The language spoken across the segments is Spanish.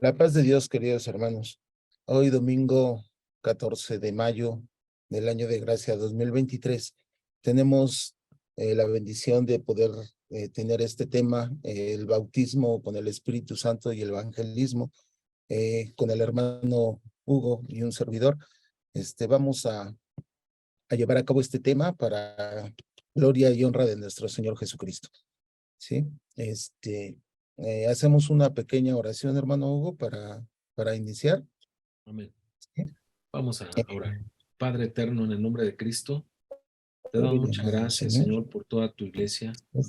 La paz de Dios, queridos hermanos. Hoy domingo 14 de mayo del año de gracia 2023, tenemos la bendición de poder tener este tema, el bautismo con el Espíritu Santo y el evangelismo, con el hermano Hugo y un servidor. Vamos a llevar a cabo este tema para gloria y honra de nuestro Señor Jesucristo. ¿Sí? Hacemos una pequeña oración, hermano Hugo, para iniciar. Amén. ¿Sí? Vamos a orar. Padre eterno, en el nombre de Cristo, te damos Gloria, muchas amado gracias, Señor. Señor, por toda tu iglesia, por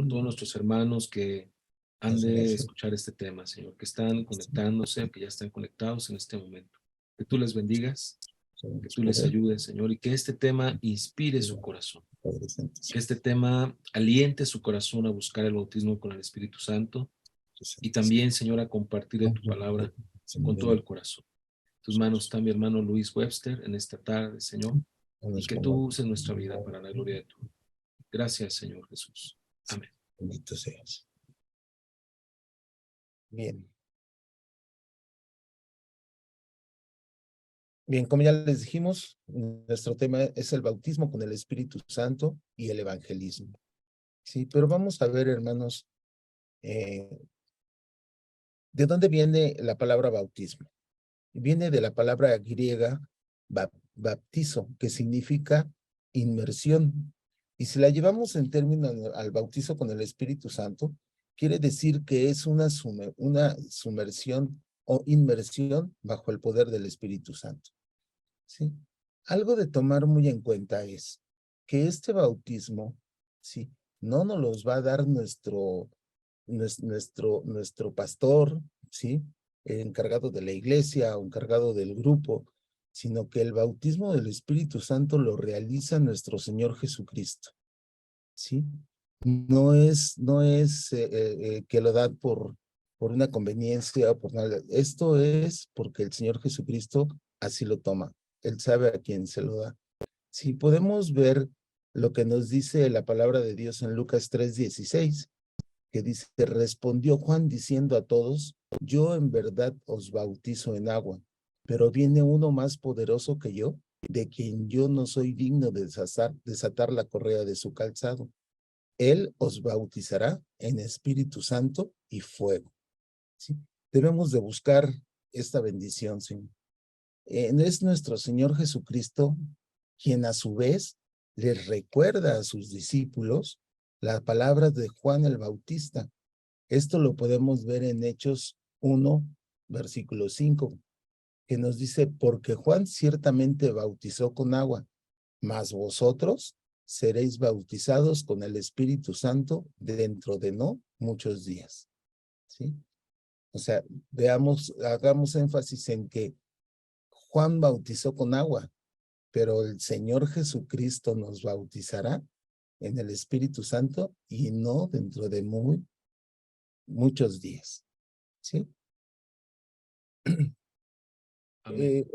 todos nuestros hermanos que han de Gracias. escuchar este tema, Señor, que están conectándose o que ya están conectados en este momento. Que tú les bendigas, que tú les ayudes, Señor, y que este tema inspire su corazón. Padre Santo, Que este tema aliente su corazón a buscar el bautismo con el Espíritu Santo y también, Señor, a compartir de tu palabra con todo el corazón. Tus manos está mi hermano Luis Webster en esta tarde, Señor, y que tú uses nuestra vida para la gloria de tu nombre. Gracias, Señor Jesús. Amén. bendito seas. Bien. Bien, como ya les dijimos, nuestro tema es el bautismo con el Espíritu Santo y el evangelismo. Sí, pero vamos a ver, hermanos, ¿de dónde viene la palabra bautismo? Viene de la palabra griega baptizo, que significa inmersión. Y si la llevamos en términos al bautizo con el Espíritu Santo, quiere decir que es una sumersión o inmersión bajo el poder del Espíritu Santo. ¿Sí? Algo de tomar muy en cuenta es que este bautismo, ¿sí? No nos los va a dar nuestro pastor, ¿sí? Encargado de la iglesia o encargado del grupo, sino que el bautismo del Espíritu Santo lo realiza nuestro Señor Jesucristo, ¿sí? No es que lo da por una conveniencia o por nada. Esto es porque el Señor Jesucristo así lo toma. Él sabe a quién se lo da. Si podemos ver lo que nos dice la palabra de Dios en Lucas 3:16, que dice, respondió Juan diciendo a todos, yo en verdad os bautizo en agua, pero viene uno más poderoso que yo, de quien yo no soy digno de desatar la correa de su calzado. Él os bautizará en Espíritu Santo y fuego. ¿Sí? Debemos de buscar esta bendición, Señor. Es nuestro Señor Jesucristo quien a su vez les recuerda a sus discípulos las palabras de Juan el Bautista. Esto lo podemos ver en Hechos 1, versículo 5, que nos dice, porque Juan ciertamente bautizó con agua, mas vosotros seréis bautizados con el Espíritu Santo dentro de no muchos días. ¿Sí? O sea, hagamos énfasis en que Juan bautizó con agua, pero el Señor Jesucristo nos bautizará en el Espíritu Santo y no dentro de muchos días. ¿Sí? Amén. Eh,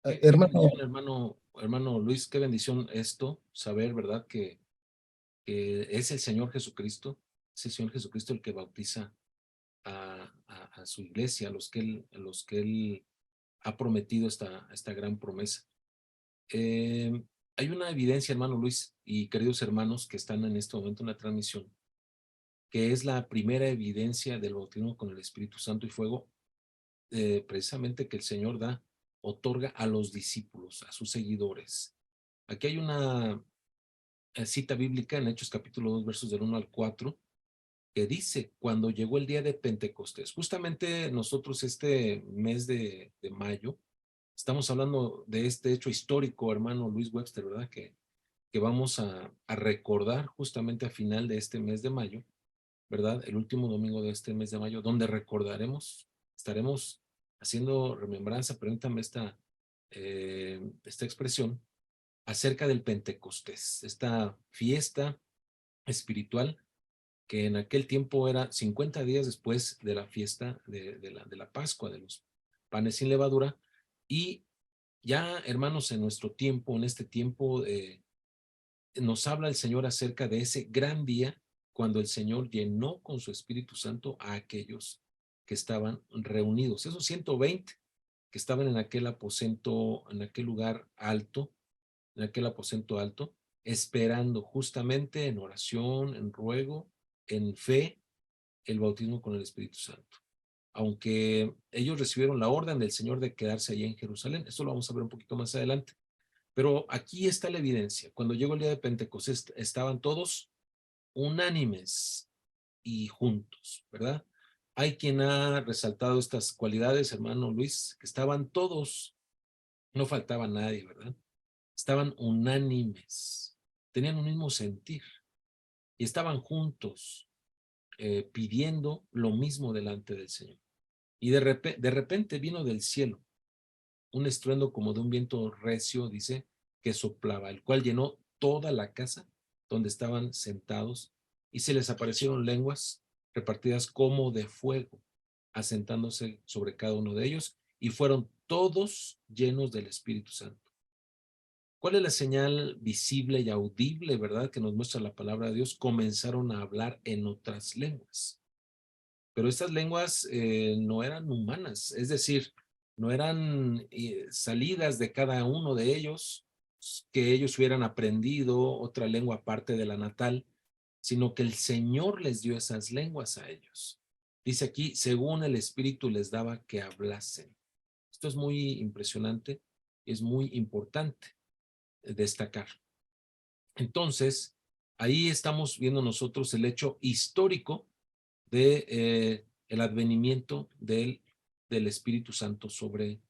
Qué hermano, bendición, hermano Luis, qué bendición esto, saber, ¿verdad? Que es el Señor Jesucristo, es el Señor Jesucristo el que bautiza a su iglesia, a los que él ha prometido esta gran promesa. Hay una evidencia, hermano Luis y queridos hermanos que están en este momento en la transmisión, que es la primera evidencia del bautismo con el Espíritu Santo y fuego, precisamente que el Señor otorga a los discípulos, a sus seguidores. Aquí hay una cita bíblica en Hechos capítulo 2, versos del 1 al 4, que dice, cuando llegó el día de Pentecostés, justamente nosotros este mes de mayo, estamos hablando de este hecho histórico, hermano Luis Webster, ¿verdad? Que vamos a recordar justamente a final de este mes de mayo, ¿verdad? El último domingo de este mes de mayo, donde estaremos haciendo remembranza, permítame esta expresión, acerca del Pentecostés, esta fiesta espiritual que en aquel tiempo era 50 días después de la fiesta de la Pascua, de los panes sin levadura, y ya, hermanos, en nuestro tiempo, en este tiempo, nos habla el Señor acerca de ese gran día cuando el Señor llenó con su Espíritu Santo a aquellos que estaban reunidos. Esos 120 que estaban en aquel aposento, en aquel lugar alto, en aquel aposento alto, esperando justamente en oración, en ruego, en fe, el bautismo con el Espíritu Santo. Aunque ellos recibieron la orden del Señor de quedarse allí en Jerusalén, esto lo vamos a ver un poquito más adelante. Pero aquí está la evidencia. Cuando llegó el día de Pentecostés, estaban todos unánimes y juntos, ¿verdad? Hay quien ha resaltado estas cualidades, hermano Luis, que estaban todos, no faltaba nadie, ¿verdad? Estaban unánimes, tenían un mismo sentir y estaban juntos pidiendo lo mismo delante del Señor. Y de repente vino del cielo un estruendo como de un viento recio, dice, que soplaba, el cual llenó toda la casa donde estaban sentados, y se les aparecieron lenguas repartidas como de fuego, asentándose sobre cada uno de ellos, y fueron todos llenos del Espíritu Santo. ¿Cuál es la señal visible y audible, verdad, que nos muestra la palabra de Dios? Comenzaron a hablar en otras lenguas. Pero estas lenguas no eran humanas, es decir, no eran salidas de cada uno de ellos, que ellos hubieran aprendido otra lengua aparte de la natal, sino que el Señor les dio esas lenguas a ellos. Dice aquí, según el Espíritu les daba que hablasen. Esto es muy impresionante, es muy importante destacar. Entonces, ahí estamos viendo nosotros el hecho histórico de el advenimiento del Espíritu Santo sobre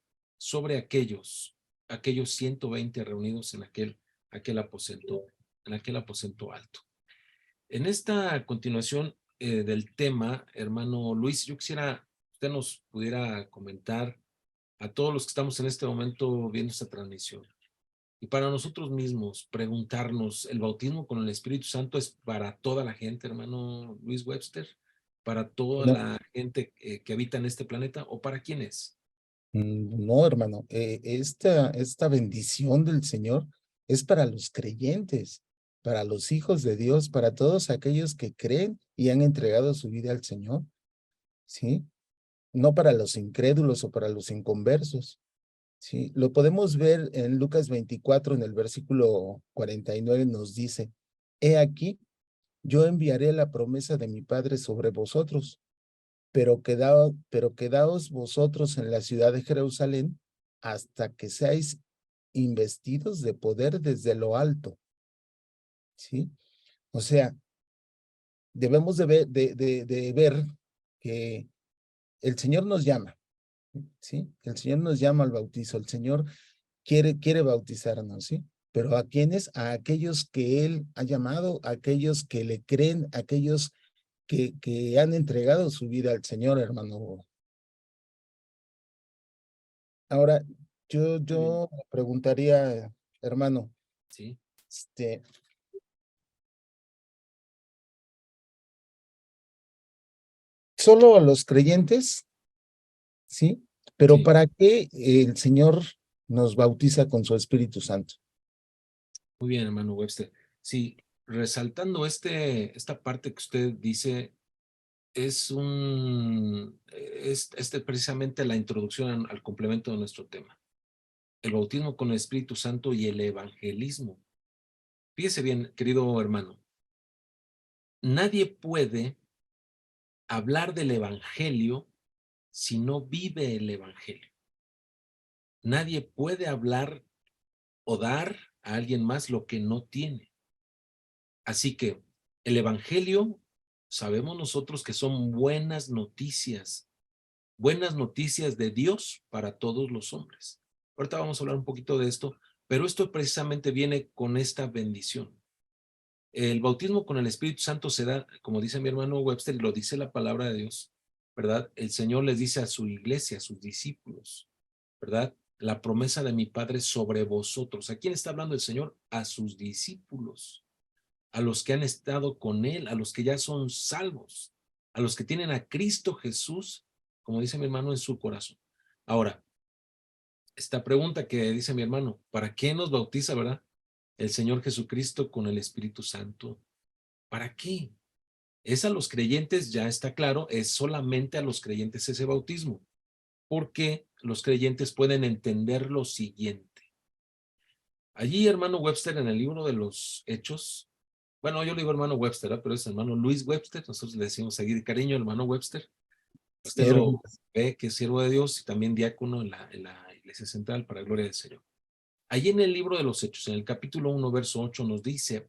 aquellos 120 reunidos en aquel aposento alto. En esta continuación del tema, hermano Luis, yo quisiera que usted nos pudiera comentar a todos los que estamos en este momento viendo esta transmisión. Y para nosotros mismos, preguntarnos, ¿el bautismo con el Espíritu Santo es para toda la gente, hermano Luis Webster? ¿Para toda No, la gente que habita en este planeta? ¿O para quién es? no, hermano, esta bendición del Señor es para los creyentes, para los hijos de Dios, para todos aquellos que creen y han entregado su vida al Señor, ¿sí? No para los incrédulos o para los inconversos. Sí, lo podemos ver en Lucas 24, en el versículo 49, nos dice, he aquí, yo enviaré la promesa de mi Padre sobre vosotros, pero quedaos vosotros en la ciudad de Jerusalén hasta que seáis investidos de poder desde lo alto. ¿Sí? O sea, debemos de ver que el Señor nos llama, ¿sí? El Señor nos llama al bautizo, el Señor quiere bautizarnos, ¿sí? Pero ¿a quiénes? A aquellos que Él ha llamado, a aquellos que le creen, a aquellos que han entregado su vida al Señor, hermano. Ahora, Muy bien. yo me preguntaría, hermano, Sí, este, solo a los creyentes, ¿sí? Pero sí. ¿para qué el Señor nos bautiza con su Espíritu Santo? Muy bien, hermano Webster. Sí, resaltando esta parte que usted dice, es precisamente la introducción al complemento de nuestro tema. El bautismo con el Espíritu Santo y el evangelismo. Fíjese bien, querido hermano, nadie puede hablar del evangelio si no vive el evangelio. Nadie puede hablar o dar a alguien más lo que no tiene. Así que el evangelio, sabemos nosotros que son buenas noticias de Dios para todos los hombres. Ahorita vamos a hablar un poquito de esto, pero esto precisamente viene con esta bendición. El bautismo con el Espíritu Santo se da, como dice mi hermano Webster, y lo dice la palabra de Dios, ¿verdad? El Señor les dice a su iglesia, a sus discípulos, ¿verdad? La promesa de mi Padre sobre vosotros. ¿A quién está hablando el Señor? A sus discípulos, a los que han estado con Él, a los que ya son salvos, a los que tienen a Cristo Jesús, como dice mi hermano, en su corazón. Ahora, esta pregunta que dice mi hermano, ¿para qué nos bautiza, verdad? El Señor Jesucristo con el Espíritu Santo. ¿Para qué? Es a los creyentes, ya está claro, es solamente a los creyentes ese bautismo, porque los creyentes pueden entender lo siguiente. Allí, hermano Webster, en el libro de los Hechos, bueno, yo le digo hermano Webster, ¿eh? Pero es hermano Luis Webster, nosotros le decimos seguir cariño, hermano Webster. Usted lo Siervo. ve que es siervo de Dios y también diácono en la Iglesia Central para gloria del Señor. Allí en el libro de los Hechos, en el capítulo 1, verso 8, nos dice,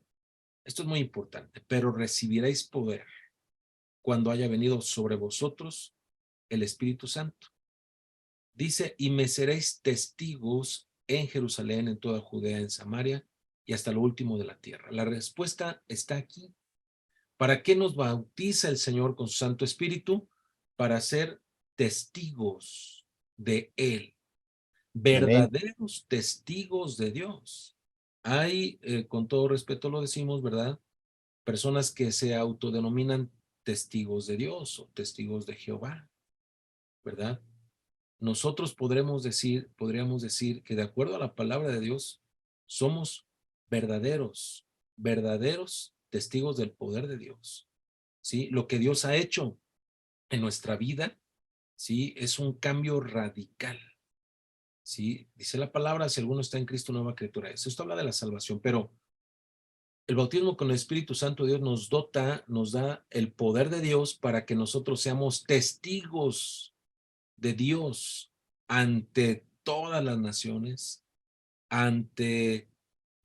esto es muy importante, pero recibiréis poder cuando haya venido sobre vosotros el Espíritu Santo. Dice, y me seréis testigos en Jerusalén, en toda Judea, en Samaria y hasta lo último de la tierra. La respuesta está aquí. ¿Para qué nos bautiza el Señor con su Santo Espíritu? Para ser testigos de Él, Amén. verdaderos testigos de Dios. Hay, con todo respeto lo decimos, ¿verdad? Personas que se autodenominan testigos de Dios o testigos de Jehová, ¿verdad? Nosotros podríamos decir que de acuerdo a la palabra de Dios, somos verdaderos, verdaderos testigos del poder de Dios. ¿Sí? Lo que Dios ha hecho en nuestra vida, ¿sí? Es un cambio radical. ¿Sí? Dice la palabra, si alguno está en Cristo, nueva criatura es. Esto habla de la salvación, pero el bautismo con el Espíritu Santo de Dios nos dota, nos da el poder de Dios para que nosotros seamos testigos de Dios ante todas las naciones, ante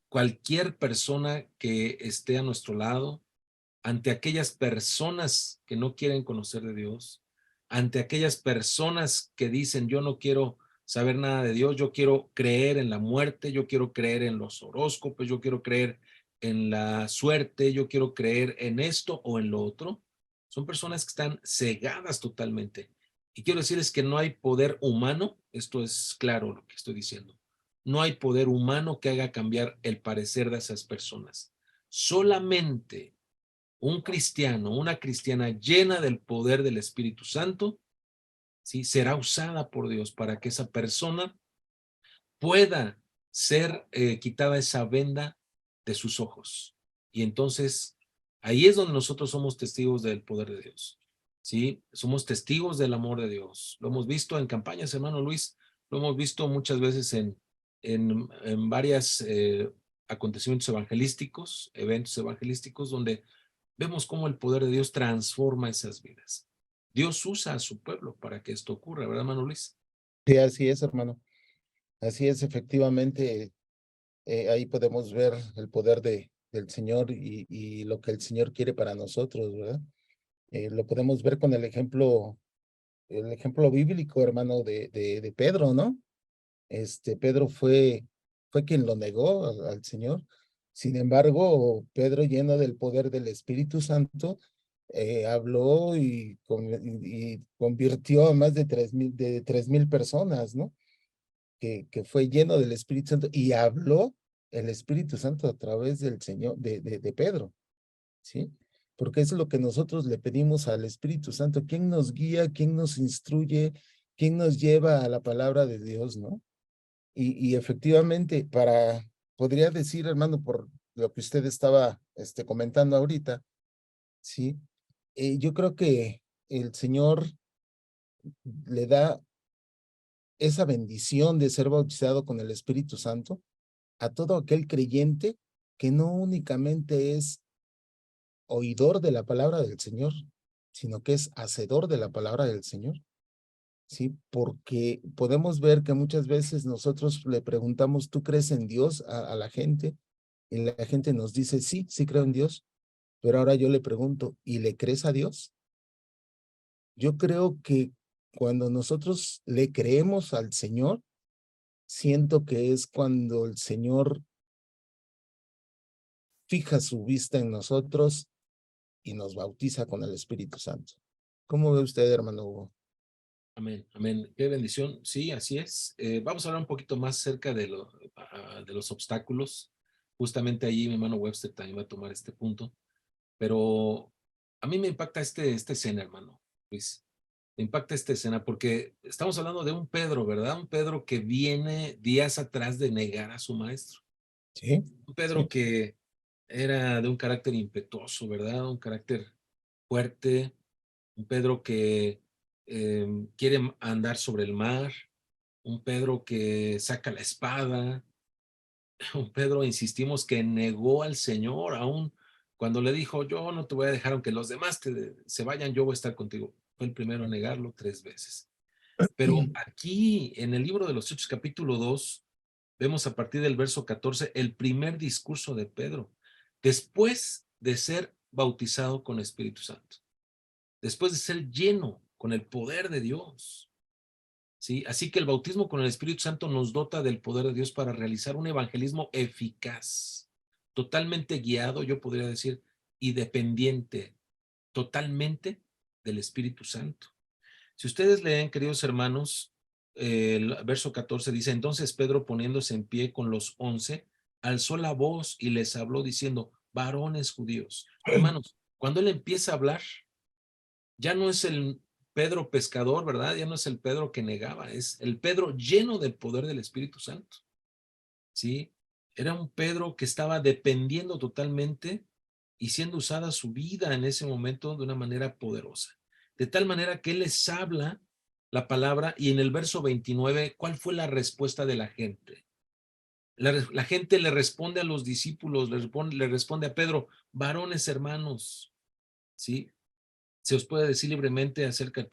cualquier persona que esté a nuestro lado, ante aquellas personas que no quieren conocer de Dios, ante aquellas personas que dicen yo no quiero saber nada de Dios, yo quiero creer en la muerte, yo quiero creer en los horóscopos, yo quiero creer en la suerte, yo quiero creer en esto o en lo otro. Son personas que están cegadas totalmente. Y quiero decirles que no hay poder humano, esto es claro lo que estoy diciendo, no hay poder humano que haga cambiar el parecer de esas personas. Solamente un cristiano, una cristiana llena del poder del Espíritu Santo, ¿sí? Será usada por Dios para que esa persona pueda ser quitada esa venda de sus ojos. Y entonces, ahí es donde nosotros somos testigos del poder de Dios. ¿Sí? Somos testigos del amor de Dios. Lo hemos visto en campañas, hermano Luis, lo hemos visto muchas veces en varios acontecimientos evangelísticos, eventos evangelísticos, donde vemos cómo el poder de Dios transforma esas vidas. Dios usa a su pueblo para que esto ocurra, ¿verdad, hermano Luis? Sí, así es, hermano. Así es, efectivamente, ahí podemos ver el poder del Señor y lo que el Señor quiere para nosotros, ¿verdad? Lo podemos ver con el ejemplo bíblico, hermano, de Pedro, ¿no? Pedro fue quien lo negó al Señor. Sin embargo, Pedro, lleno del poder del Espíritu Santo, habló y convirtió a más de 3,000 personas, ¿no? Que fue lleno del Espíritu Santo y habló el Espíritu Santo a través del Señor, de Pedro, ¿sí? Porque es lo que nosotros le pedimos al Espíritu Santo, quién nos guía, quién nos instruye, quién nos lleva a la palabra de Dios, ¿no? Y efectivamente, podría decir, hermano, por lo que usted estaba comentando ahorita, ¿sí? Yo creo que el Señor le da esa bendición de ser bautizado con el Espíritu Santo a todo aquel creyente que no únicamente es oidor de la palabra del Señor, sino que es hacedor de la palabra del Señor. Sí, porque podemos ver que muchas veces nosotros le preguntamos, ¿tú crees en Dios a la gente? Y la gente nos dice, sí, sí creo en Dios, pero ahora yo le pregunto, ¿y le crees a Dios? Yo creo que cuando nosotros le creemos al Señor, siento que es cuando el Señor fija su vista en nosotros y nos bautiza con el Espíritu Santo. ¿Cómo ve usted, hermano Hugo? Amén, amén. Qué bendición. Sí, así es. Vamos a hablar un poquito más acerca de los obstáculos. Justamente ahí mi hermano Webster también va a tomar este punto. Pero a mí me impacta esta escena, hermano Luis. Me impacta esta escena porque estamos hablando de un Pedro, ¿verdad? Un Pedro que viene días atrás de negar a su maestro. Sí, Un Pedro sí, que era de un carácter impetuoso, ¿verdad? Un carácter fuerte, un Pedro que quiere andar sobre el mar, un Pedro que saca la espada, un Pedro, insistimos, que negó al Señor, aún cuando le dijo, yo no te voy a dejar, aunque los demás se vayan, yo voy a estar contigo. Fue el primero a negarlo 3 veces. Pero aquí, en el libro de los Hechos, capítulo 2, vemos a partir del verso 14 el primer discurso de Pedro, después de ser bautizado con Espíritu Santo, después de ser lleno con el poder de Dios. ¿Sí? Así que el bautismo con el Espíritu Santo nos dota del poder de Dios para realizar un evangelismo eficaz, totalmente guiado, yo podría decir, y dependiente totalmente del Espíritu Santo. Si ustedes leen, queridos hermanos, el verso 14 dice, entonces Pedro, poniéndose en pie con los 11, alzó la voz y les habló diciendo, varones judíos. Hermanos, cuando él empieza a hablar, ya no es el Pedro pescador, ¿verdad? Ya no es el Pedro que negaba, es el Pedro lleno del poder del Espíritu Santo, ¿sí? Era un Pedro que estaba dependiendo totalmente y siendo usada su vida en ese momento de una manera poderosa. De tal manera que él les habla la palabra y en el verso 29, ¿cuál fue la respuesta de la gente? La gente le responde a los discípulos, le responde a Pedro, varones hermanos, ¿sí? Se os puede decir libremente acerca del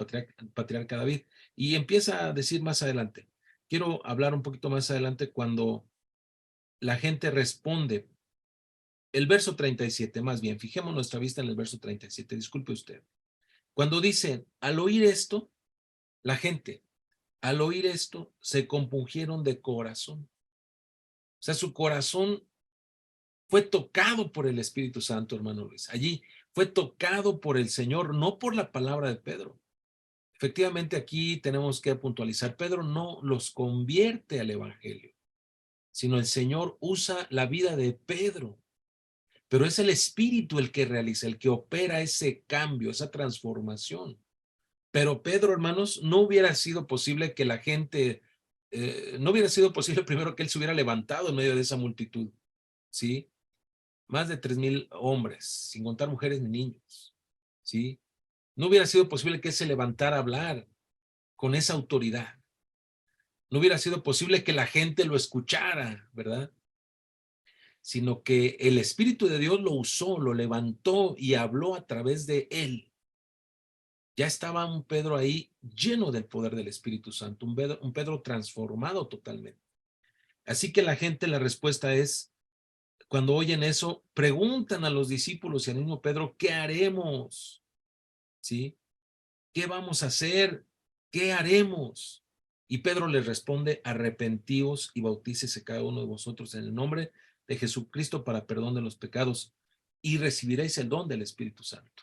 patriarca David. Y empieza a decir más adelante. Quiero hablar un poquito más adelante cuando la gente responde. El verso 37, más bien, fijemos nuestra vista en el verso 37, disculpe usted. Cuando dice, al oír esto, la gente, al oír esto, se compungieron de corazón. O sea, su corazón fue tocado por el Espíritu Santo, hermano Luis. Allí fue tocado por el Señor, no por la palabra de Pedro. Efectivamente, aquí tenemos que puntualizar, Pedro no los convierte al Evangelio, sino el Señor usa la vida de Pedro, pero es el Espíritu el que realiza, el que opera ese cambio, esa transformación. Pero Pedro, hermanos, no hubiera sido posible que la gente, no hubiera sido posible primero que él se hubiera levantado en medio de esa multitud, ¿sí? Más de 3,000 hombres, sin contar mujeres ni niños, ¿sí? No hubiera sido posible que él se levantara a hablar con esa autoridad. No hubiera sido posible que la gente lo escuchara, ¿verdad? Sino que el Espíritu de Dios lo usó, lo levantó y habló a través de él. Ya estaba un Pedro ahí lleno del poder del Espíritu Santo, un Pedro transformado totalmente. Así que la gente, la respuesta es, cuando oyen eso, preguntan a los discípulos y al mismo Pedro, ¿qué haremos? ¿Sí? ¿Qué vamos a hacer? ¿Qué haremos? Y Pedro les responde, arrepentíos y bautícese cada uno de vosotros en el nombre de Jesucristo para perdón de los pecados y recibiréis el don del Espíritu Santo.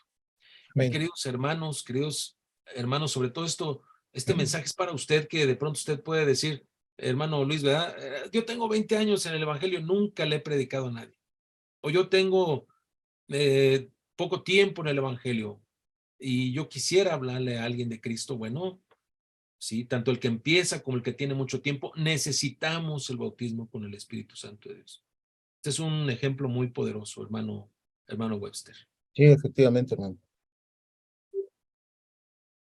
Y Amén. queridos hermanos, sobre todo esto, este mensaje es para usted que de pronto usted puede decir, hermano Luis, ¿verdad? Yo tengo 20 años en el Evangelio, nunca le he predicado a nadie. O yo tengo poco tiempo en el Evangelio y yo quisiera hablarle a alguien de Cristo. Bueno, sí, tanto el que empieza como el que tiene mucho tiempo, necesitamos el bautismo con el Espíritu Santo de Dios. Este es un ejemplo muy poderoso, hermano Webster. Sí, efectivamente, hermano.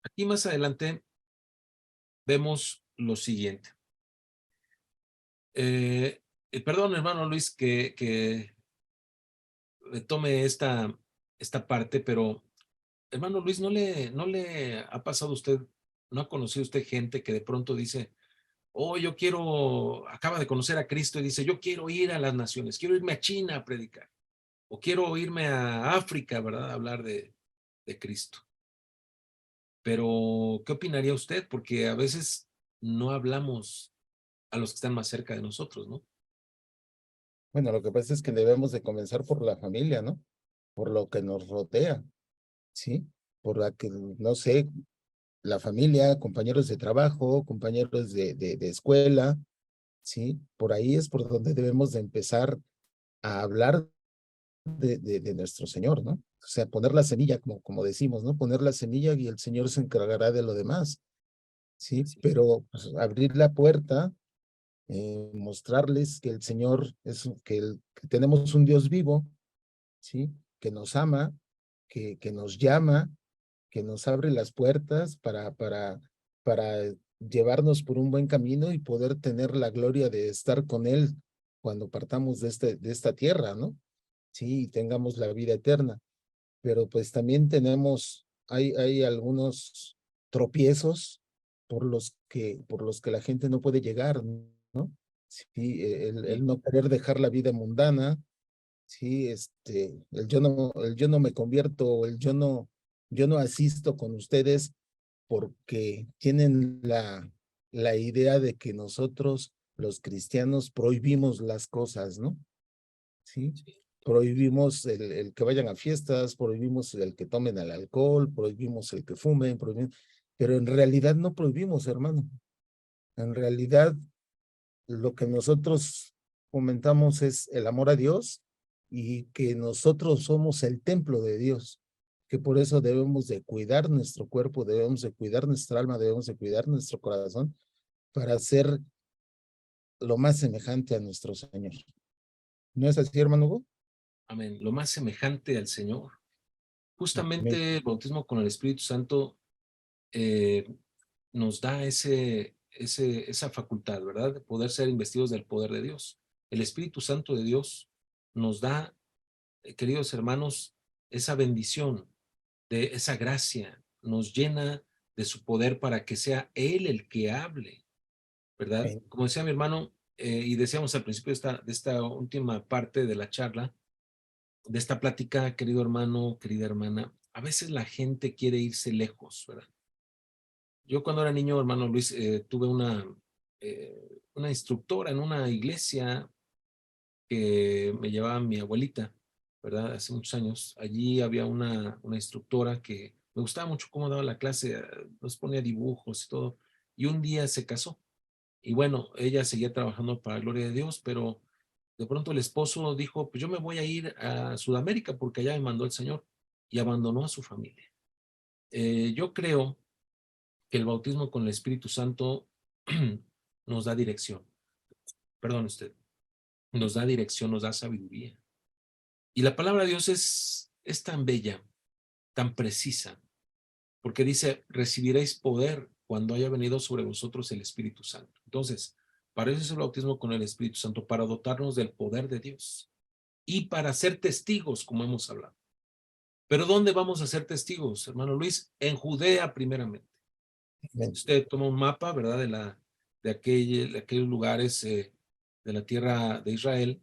Aquí más adelante vemos lo siguiente. Perdón, hermano Luis, que tome esta parte, pero hermano Luis, ¿no le ha pasado a usted, no ha conocido usted gente que de pronto dice, oh, acaba de conocer a Cristo y dice, yo quiero ir a las naciones, quiero irme a China a predicar, o quiero irme a África, ¿verdad? A hablar de Cristo. Pero, ¿qué opinaría usted? Porque a veces no hablamos a los que están más cerca de nosotros, ¿no? Bueno, lo que pasa es que debemos de comenzar por la familia, ¿no? Por lo que nos rodea, ¿sí? Por la que, no sé, la familia, compañeros de trabajo, compañeros de escuela, ¿sí? Por ahí es por donde debemos de empezar a hablar de nuestro Señor, ¿no? O sea, poner la semilla, como decimos, ¿no? Poner la semilla y el Señor se encargará de lo demás, ¿sí? Así es. Pero pues, abrir la puerta, mostrarles que el Señor que tenemos un Dios vivo, ¿sí? Que nos ama que nos llama, que nos abre las puertas para llevarnos por un buen camino y poder tener la gloria de estar con Él cuando partamos de esta tierra, ¿no? Sí, y tengamos la vida eterna. Pero pues también hay algunos tropiezos por los que la gente no puede llegar, ¿no? Sí, el Y no querer dejar la vida mundana, sí, el yo no me convierto, yo no asisto con ustedes porque tienen la idea de que nosotros, los cristianos, prohibimos las cosas, ¿no? Sí, sí, prohibimos el que vayan a fiestas, prohibimos el que tomen el alcohol, prohibimos el que fumen, pero en realidad no prohibimos, hermano. En realidad lo que nosotros fomentamos es el amor a Dios y que nosotros somos el templo de Dios, que por eso debemos de cuidar nuestro cuerpo, debemos de cuidar nuestra alma, debemos de cuidar nuestro corazón para ser lo más semejante a nuestro Señor. ¿No es así, hermano Hugo? amén. Lo más semejante al Señor. Amén. Justamente el bautismo con el Espíritu Santo eh, nos da esa facultad, ¿verdad? De poder ser investidos del poder de Dios. El Espíritu Santo de Dios nos da, queridos hermanos, esa bendición, de esa gracia, nos llena de su poder para que sea Él el que hable, ¿verdad? Amén. Como decía mi hermano, y decíamos al principio de esta última parte de la charla, de esta plática, querido hermano, querida hermana, a veces la gente quiere irse lejos, ¿verdad? Yo cuando era niño, hermano Luis, tuve una instructora en una iglesia que me llevaba mi abuelita, ¿verdad? Hace muchos años. Allí había una instructora que me gustaba mucho cómo daba la clase, nos ponía dibujos y todo. Y un día se casó. Y bueno, ella seguía trabajando para la gloria de Dios, pero de pronto el esposo dijo, pues yo me voy a ir a Sudamérica porque allá me mandó el Señor y abandonó a su familia. Yo creo que el bautismo con el Espíritu Santo nos da dirección, perdón usted, nos da dirección, nos da sabiduría. Y la palabra de Dios es tan bella, tan precisa, porque dice, recibiréis poder cuando haya venido sobre vosotros el Espíritu Santo. Entonces, para eso es el bautismo con el Espíritu Santo, para dotarnos del poder de Dios y para ser testigos, como hemos hablado. Pero ¿dónde vamos a ser testigos, hermano Luis? En Judea primeramente. Amén. Usted toma un mapa, ¿verdad? De aquellos lugares de la tierra de Israel,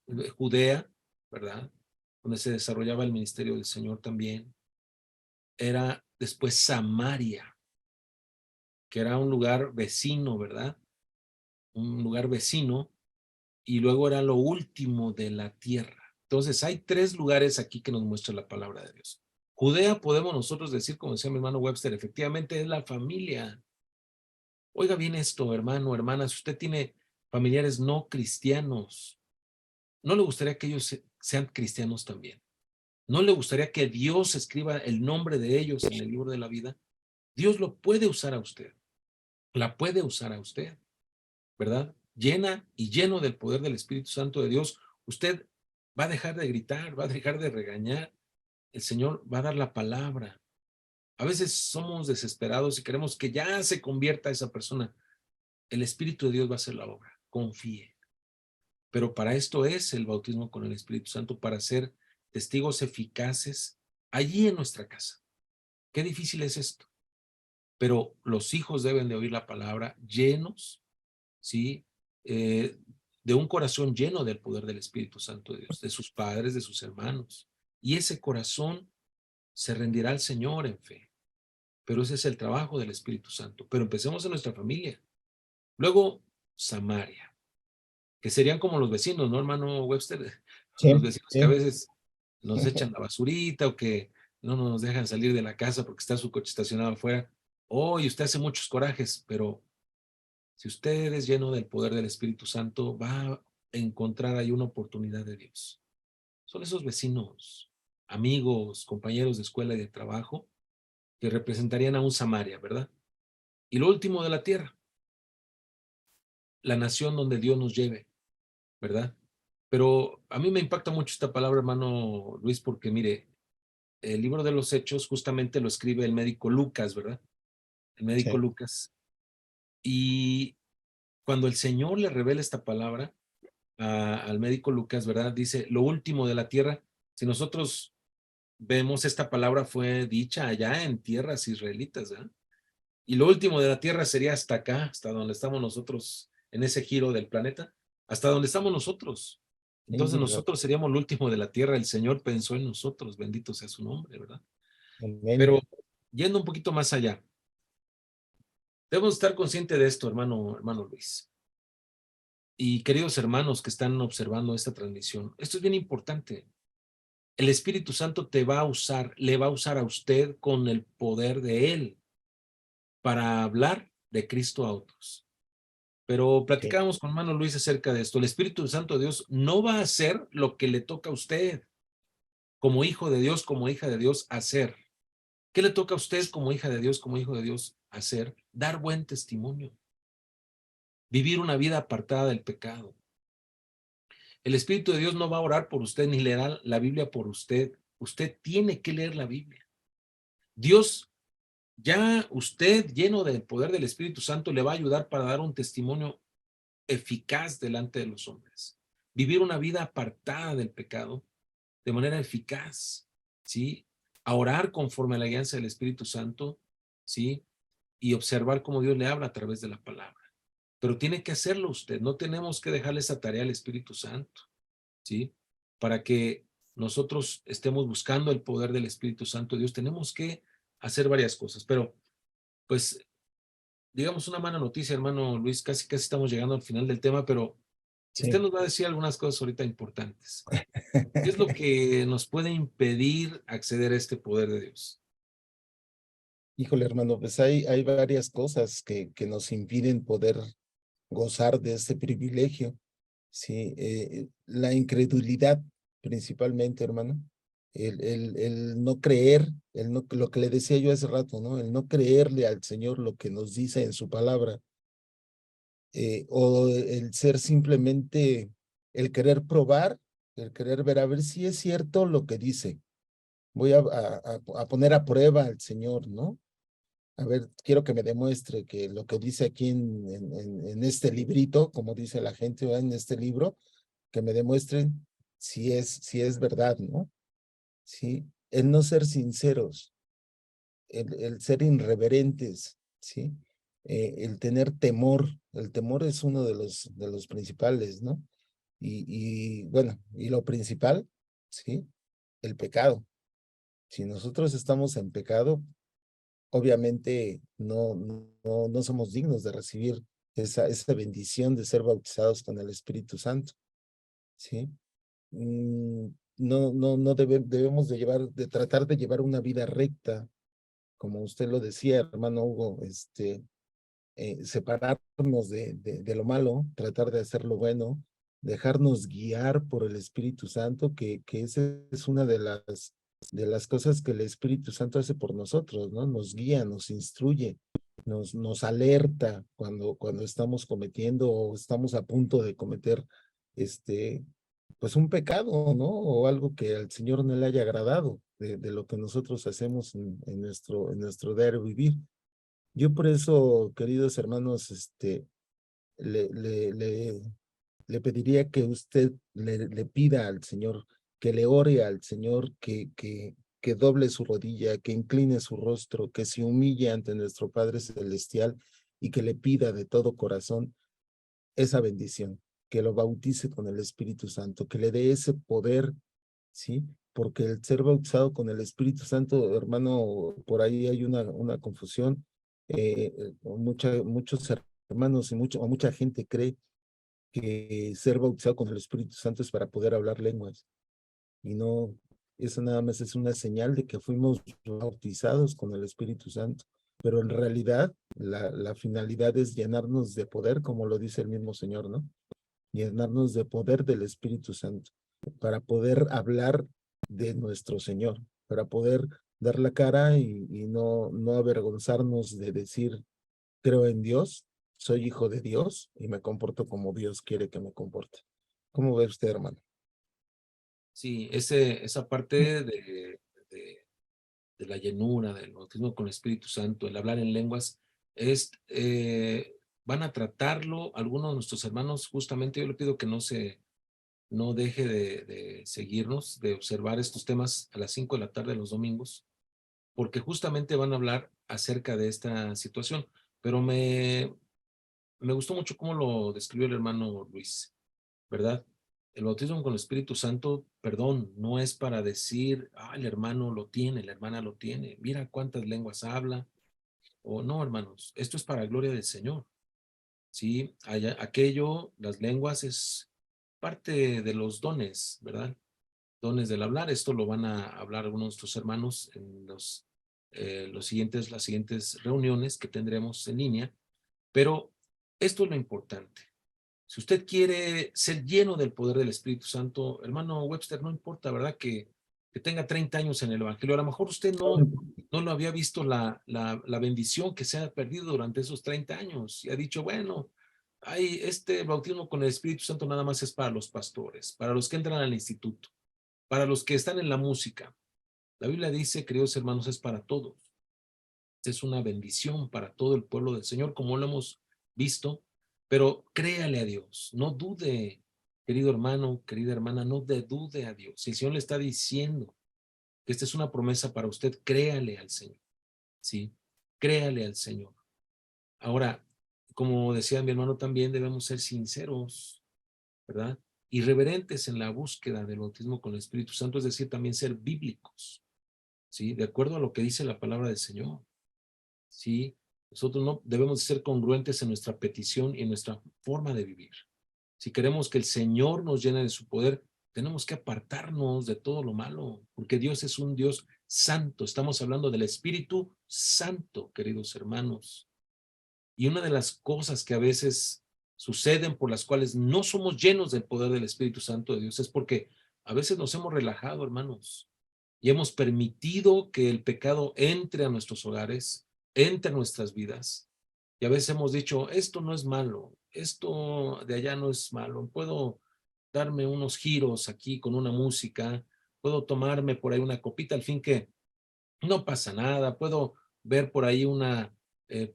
de Judea, ¿verdad? Donde se desarrollaba el ministerio del Señor también. Era después Samaria, que era un lugar vecino, ¿verdad? Un lugar vecino, y luego era lo último de la tierra. Entonces, hay tres lugares aquí que nos muestra la palabra de Dios. Judea, podemos nosotros decir, como decía mi hermano Webster, efectivamente es la familia. Oiga bien esto, hermano, hermana, si usted tiene familiares no cristianos, ¿no le gustaría que ellos sean cristianos también? ¿No le gustaría que Dios escriba el nombre de ellos en el libro de la vida? Dios lo puede usar a usted, la puede usar a usted, ¿verdad? Llena y lleno del poder del Espíritu Santo de Dios, usted va a dejar de gritar, va a dejar de regañar, el Señor va a dar la palabra. A veces somos desesperados y queremos que ya se convierta esa persona. El Espíritu de Dios va a hacer la obra, confíe. Pero para esto es el bautismo con el Espíritu Santo, para ser testigos eficaces allí en nuestra casa. Qué difícil es esto, pero los hijos deben de oír la palabra llenos, ¿sí? Eh, de un corazón lleno del poder del Espíritu Santo de Dios, de sus padres, de sus hermanos. Y ese corazón se rendirá al Señor en fe. Pero ese es el trabajo del Espíritu Santo. Pero empecemos en nuestra familia. Luego, Samaria, que serían como los vecinos, ¿no, hermano Webster? Sí, Los vecinos que a sí. veces nos echan la basurita o que no nos dejan salir de la casa porque está su coche estacionado afuera. Oh, y usted hace muchos corajes, pero si usted es lleno del poder del Espíritu Santo, va a encontrar ahí una oportunidad de Dios. Son esos vecinos, amigos, compañeros de escuela y de trabajo que representarían a un Samaria, ¿verdad? Y lo último de la tierra, la nación donde Dios nos lleve, ¿verdad? Pero a mí me impacta mucho esta palabra, hermano Luis, porque mire, el libro de los Hechos justamente lo escribe el médico Lucas, ¿verdad? El médico Sí, Lucas. Y cuando el Señor le revela esta palabra al médico Lucas, ¿verdad? Dice, lo último de la tierra, si nosotros vemos esta palabra fue dicha allá en tierras israelitas, ¿verdad? Y lo último de la tierra sería hasta acá, hasta donde estamos nosotros, en ese giro del planeta, hasta donde estamos nosotros. es Entonces verdad. nosotros seríamos lo último de la tierra, el Señor pensó en nosotros, bendito sea su nombre, ¿verdad? Amén. Pero yendo un poquito más allá, debemos estar conscientes de esto, hermano Luis. Y queridos hermanos que están observando esta transmisión, esto es bien importante. El Espíritu Santo te va a usar, le va a usar a usted con el poder de Él para hablar de Cristo a otros. Pero Sí, platicábamos con hermano Luis acerca de esto. El Espíritu Santo de Dios no va a hacer lo que le toca a usted como hijo de Dios, como hija de Dios, hacer. ¿Qué le toca a usted como hija de Dios, como hijo de Dios, hacer? Dar buen testimonio, vivir una vida apartada del pecado. El Espíritu de Dios no va a orar por usted ni leerá la Biblia por usted. Usted tiene que leer la Biblia. Dios, ya usted, lleno del poder del Espíritu Santo, le va a ayudar para dar un testimonio eficaz delante de los hombres. Vivir una vida apartada del pecado de manera eficaz, ¿sí? A orar conforme a la guianza del Espíritu Santo, ¿sí? Y observar cómo Dios le habla a través de la palabra. Pero tiene que hacerlo usted, no tenemos que dejarle esa tarea al Espíritu Santo, ¿sí? Para que nosotros estemos buscando el poder del Espíritu Santo de Dios, tenemos que hacer varias cosas, pero pues digamos una mala noticia, hermano Luis, casi estamos llegando al final del tema, pero usted sí. nos va a decir algunas cosas ahorita importantes. ¿Qué es lo que nos puede impedir acceder a este poder de Dios? Híjole, hermano, pues hay varias cosas que nos impiden poder gozar de este privilegio. Sí, la incredulidad principalmente, hermano. El no creer, lo que le decía yo hace rato, ¿no? El no creerle al Señor lo que nos dice en su palabra, o el ser simplemente, el querer probar, el querer ver a ver si es cierto lo que dice. Voy a poner a prueba al Señor, ¿no? A ver, quiero que me demuestre que lo que dice aquí en este librito, como dice la gente, ¿verdad? En este libro, que me demuestren si es verdad, ¿no? Sí, el no ser sinceros, el ser irreverentes, ¿sí? El tener temor, el temor es uno de los principales, ¿no? Bueno, y lo principal, ¿sí? El pecado. Si nosotros estamos en pecado, obviamente no somos dignos de recibir esa bendición de ser bautizados con el Espíritu Santo, ¿sí? Debemos de tratar de llevar una vida recta, como usted lo decía, hermano Hugo, separarnos de lo malo, tratar de hacer lo bueno, dejarnos guiar por el Espíritu Santo, que esa es una de las cosas que el Espíritu Santo hace por nosotros, ¿no? Nos guía, nos instruye, nos alerta cuando estamos cometiendo o estamos a punto de cometer este, pues un pecado, ¿no? O algo que al Señor no le haya agradado de lo que nosotros hacemos en nuestro diario vivir. Yo por eso, queridos hermanos, le, le, le, le pediría que usted le pida al Señor, que le ore al Señor, que doble su rodilla, que incline su rostro, que se humille ante nuestro Padre Celestial y que le pida de todo corazón esa bendición, que lo bautice con el Espíritu Santo, que le dé ese poder, ¿sí? Porque el ser bautizado con el Espíritu Santo, hermano, por ahí hay una confusión. Muchos hermanos y o mucha gente cree que ser bautizado con el Espíritu Santo es para poder hablar lenguas. Y no, eso nada más es una señal de que fuimos bautizados con el Espíritu Santo. Pero en realidad, la finalidad es llenarnos de poder, como lo dice el mismo Señor, ¿no? Llenarnos de poder del Espíritu Santo, para poder hablar de nuestro Señor, para poder dar la cara y no avergonzarnos de decir, creo en Dios, soy hijo de Dios y me comporto como Dios quiere que me comporte. ¿Cómo ve usted, hermano? Sí, esa parte de de la llenura, del bautismo con el Espíritu Santo, el hablar en lenguas, es, van a tratarlo algunos de nuestros hermanos. Justamente yo le pido que no deje de seguirnos, de observar estos temas a las 5 de la tarde los domingos, porque justamente van a hablar acerca de esta situación. Pero me gustó mucho cómo lo describió el hermano Luis, ¿verdad? El bautismo con el Espíritu Santo, perdón, no es para decir, ah, el hermano lo tiene, la hermana lo tiene, mira cuántas lenguas habla, o no, hermanos, esto es para gloria del Señor, ¿sí? Aquello, las lenguas es parte de los dones, ¿verdad? Dones del hablar, esto lo van a hablar algunos de nuestros hermanos en las siguientes reuniones que tendremos en línea, pero esto es lo importante. Si usted quiere ser lleno del poder del Espíritu Santo, hermano Webster, no importa, ¿verdad? Que tenga 30 años en el Evangelio. A lo mejor usted no lo había visto la bendición que se ha perdido durante esos 30 años y ha dicho, bueno, este bautismo con el Espíritu Santo nada más es para los pastores, para los que entran al instituto, para los que están en la música. La Biblia dice, queridos hermanos, es para todos. Es una bendición para todo el pueblo del Señor, como lo hemos visto, pero créale a Dios, no dude, querido hermano, querida hermana, no dude a Dios. Si el Señor le está diciendo que esta es una promesa para usted, créale al Señor, ¿sí? Créale al Señor. Ahora, como decía mi hermano también, debemos ser sinceros, ¿verdad? Irreverentes en la búsqueda del bautismo con el Espíritu Santo, es decir, también ser bíblicos, ¿sí? De acuerdo a lo que dice la palabra del Señor. ¿Sí? Nosotros no debemos ser congruentes en nuestra petición y en nuestra forma de vivir. Si queremos que el Señor nos llene de su poder, tenemos que apartarnos de todo lo malo, porque Dios es un Dios santo. Estamos hablando del Espíritu Santo, queridos hermanos. Y una de las cosas que a veces suceden por las cuales no somos llenos del poder del Espíritu Santo de Dios es porque a veces nos hemos relajado, hermanos, y hemos permitido que el pecado entre a nuestros hogares, entre a nuestras vidas. Y a veces hemos dicho, esto no es malo, esto de allá no es malo, puedo darme unos giros aquí con una música, puedo tomarme por ahí una copita, al fin que no pasa nada, puedo ver por ahí una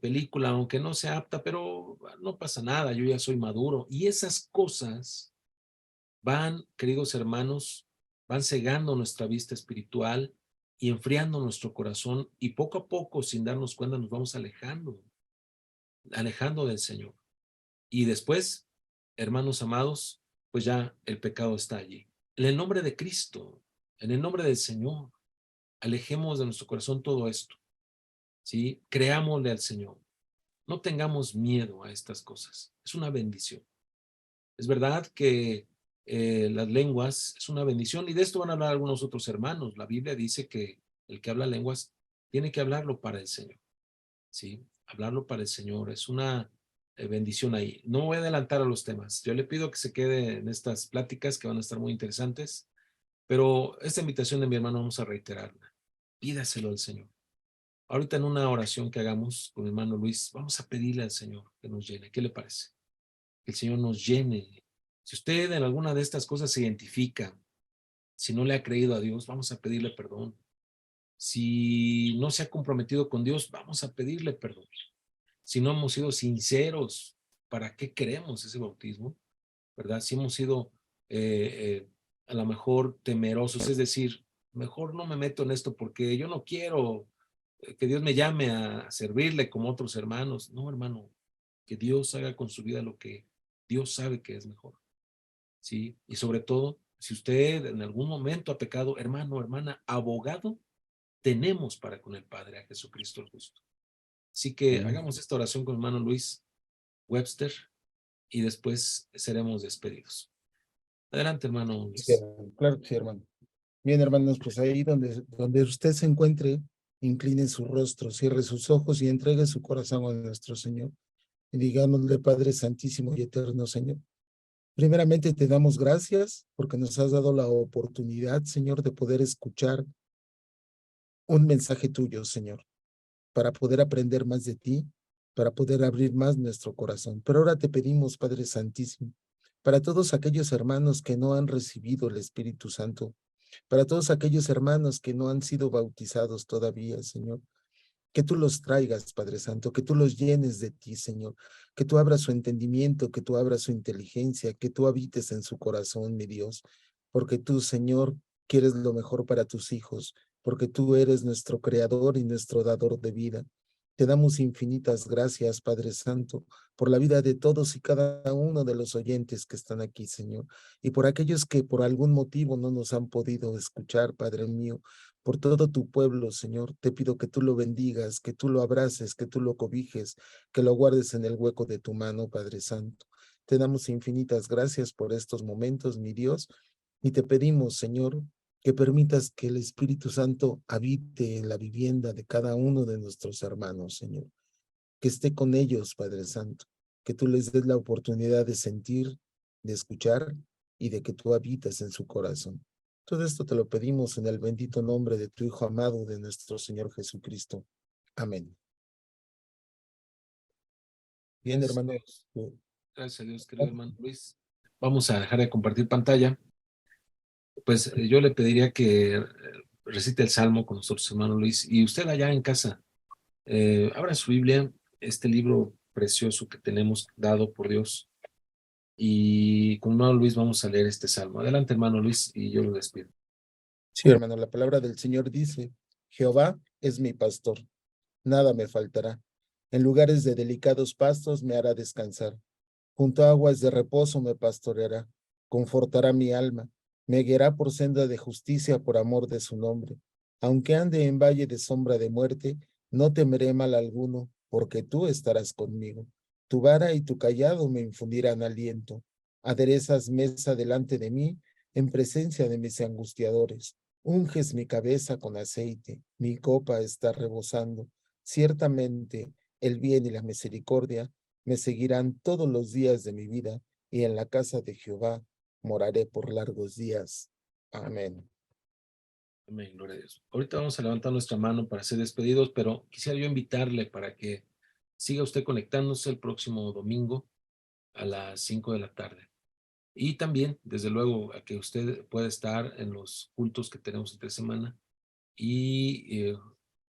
película, aunque no sea apta, pero no pasa nada, yo ya soy maduro. Y esas cosas van, queridos hermanos, van cegando nuestra vista espiritual y enfriando nuestro corazón y poco a poco, sin darnos cuenta, nos vamos alejando del Señor. Y después, hermanos amados, pues ya el pecado está allí. En el nombre de Cristo, en el nombre del Señor, alejemos de nuestro corazón todo esto, ¿sí? Creámosle al Señor. No tengamos miedo a estas cosas. Es una bendición. Es verdad que las lenguas es una bendición y de esto van a hablar algunos otros hermanos. La Biblia dice que el que habla lenguas tiene que hablarlo para el Señor, ¿sí? Hablarlo para el Señor es una bendición ahí. No voy a adelantar a los temas. Yo le pido que se quede en estas pláticas que van a estar muy interesantes, pero esta invitación de mi hermano vamos a reiterarla. Pídaselo al Señor. Ahorita en una oración que hagamos con mi hermano Luis, vamos a pedirle al Señor que nos llene. ¿Qué le parece? Que el Señor nos llene. Si usted en alguna de estas cosas se identifica, si no le ha creído a Dios, vamos a pedirle perdón. Si no se ha comprometido con Dios, vamos a pedirle perdón. Si no hemos sido sinceros, ¿para qué queremos ese bautismo? ¿Verdad? Si hemos sido a lo mejor temerosos, es decir, mejor no me meto en esto porque yo no quiero que Dios me llame a servirle como otros hermanos. No, hermano, que Dios haga con su vida lo que Dios sabe que es mejor. ¿Sí? Y sobre todo, si usted en algún momento ha pecado, hermano, hermana, abogado, tenemos para con el Padre a Jesucristo el justo. Así que hagamos esta oración con el hermano Luis Webster y después seremos despedidos. Adelante, hermano Sí, Luis. claro que sí, hermano. Bien, hermanos, pues ahí donde usted se encuentre, incline su rostro, cierre sus ojos y entregue su corazón a nuestro Señor. Y digámosle, Padre Santísimo y Eterno Señor. Primeramente te damos gracias porque nos has dado la oportunidad, Señor, de poder escuchar un mensaje tuyo, Señor, para poder aprender más de ti, para poder abrir más nuestro corazón. Pero ahora te pedimos, Padre Santísimo, para todos aquellos hermanos que no han recibido el Espíritu Santo, para todos aquellos hermanos que no han sido bautizados todavía, Señor. Que tú los traigas, Padre Santo, que tú los llenes de ti, Señor, que tú abras su entendimiento, que tú abras su inteligencia, que tú habites en su corazón, mi Dios, porque tú, Señor, quieres lo mejor para tus hijos, porque tú eres nuestro creador y nuestro dador de vida. Te damos infinitas gracias, Padre Santo, por la vida de todos y cada uno de los oyentes que están aquí, Señor, y por aquellos que por algún motivo no nos han podido escuchar, Padre mío. Por todo tu pueblo, Señor, te pido que tú lo bendigas, que tú lo abraces, que tú lo cobijes, que lo guardes en el hueco de tu mano, Padre Santo. Te damos infinitas gracias por estos momentos, mi Dios, y te pedimos, Señor, que permitas que el Espíritu Santo habite en la vivienda de cada uno de nuestros hermanos, Señor. Que esté con ellos, Padre Santo, que tú les des la oportunidad de sentir, de escuchar y de que tú habitas en su corazón. Todo esto te lo pedimos en el bendito nombre de tu Hijo amado, de nuestro Señor Jesucristo. Amén. Bien, Gracias a hermanos. Dios, gracias a Dios, querido hermano Luis. Vamos a dejar de compartir pantalla. Pues yo le pediría que recite el Salmo con nosotros, hermano Luis, y usted allá en casa, abra su Biblia, este libro precioso que tenemos dado por Dios, y con hermano Luis vamos a leer este Salmo. Adelante, hermano Luis, y yo lo despido. Sí, hermano, la palabra del Señor dice, Jehová es mi pastor, nada me faltará. En lugares de delicados pastos me hará descansar. Junto a aguas de reposo me pastoreará, confortará mi alma, me guiará por senda de justicia por amor de su nombre. Aunque ande en valle de sombra de muerte, no temeré mal alguno, porque tú estarás conmigo. Tu vara y tu callado me infundirán aliento. Aderezas mesa delante de mí, en presencia de mis angustiadores. Unges mi cabeza con aceite, mi copa está rebosando. Ciertamente el bien y la misericordia me seguirán todos los días de mi vida, y en la casa de Jehová moraré por largos días. Amén. Amén, gloria a Dios. Ahorita vamos a levantar nuestra mano para ser despedidos, pero quisiera yo invitarle para que siga usted conectándose el próximo domingo a las 5 de la tarde. Y también, desde luego, a que usted pueda estar en los cultos que tenemos entre semana y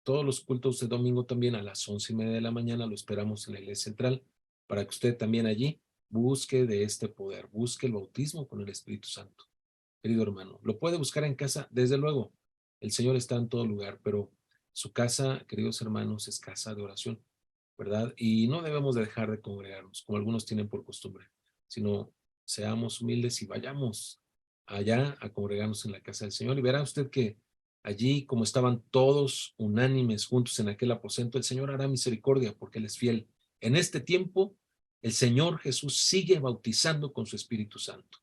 todos los cultos de domingo también a las 11:30 de la mañana lo esperamos en la iglesia central para que usted también allí busque de este poder, busque el bautismo con el Espíritu Santo. Querido hermano, lo puede buscar en casa, desde luego, el Señor está en todo lugar, pero su casa, queridos hermanos, es casa de oración, ¿verdad? Y no debemos de dejar de congregarnos, como algunos tienen por costumbre, sino seamos humildes y vayamos allá a congregarnos en la casa del Señor. Y verá usted que allí, como estaban todos unánimes juntos en aquel aposento, el Señor hará misericordia porque Él es fiel. En este tiempo, el Señor Jesús sigue bautizando con su Espíritu Santo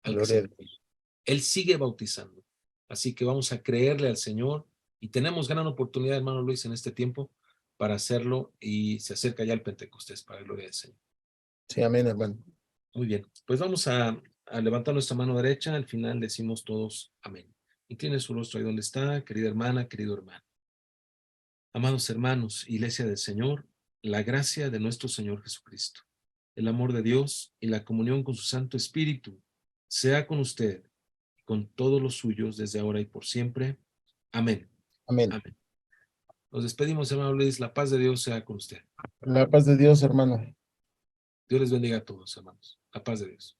al que se Gloria a le Dios. Él sigue bautizando. Así que vamos a creerle al Señor y tenemos gran oportunidad, hermano Luis, en este tiempo para hacerlo y se acerca ya el Pentecostés para la gloria del Señor. Sí, amén, hermano. Muy bien, pues vamos a levantar nuestra mano derecha, al final decimos todos amén. Incline su rostro ahí donde está, querida hermana, querido hermano. Amados hermanos, Iglesia del Señor, la gracia de nuestro Señor Jesucristo, el amor de Dios y la comunión con su Santo Espíritu sea con usted y con todos los suyos desde ahora y por siempre. Amén. Amén. Amén. Nos despedimos, hermano Luis. La paz de Dios sea con usted. La paz de Dios, hermano. Dios les bendiga a todos, hermanos. La paz de Dios.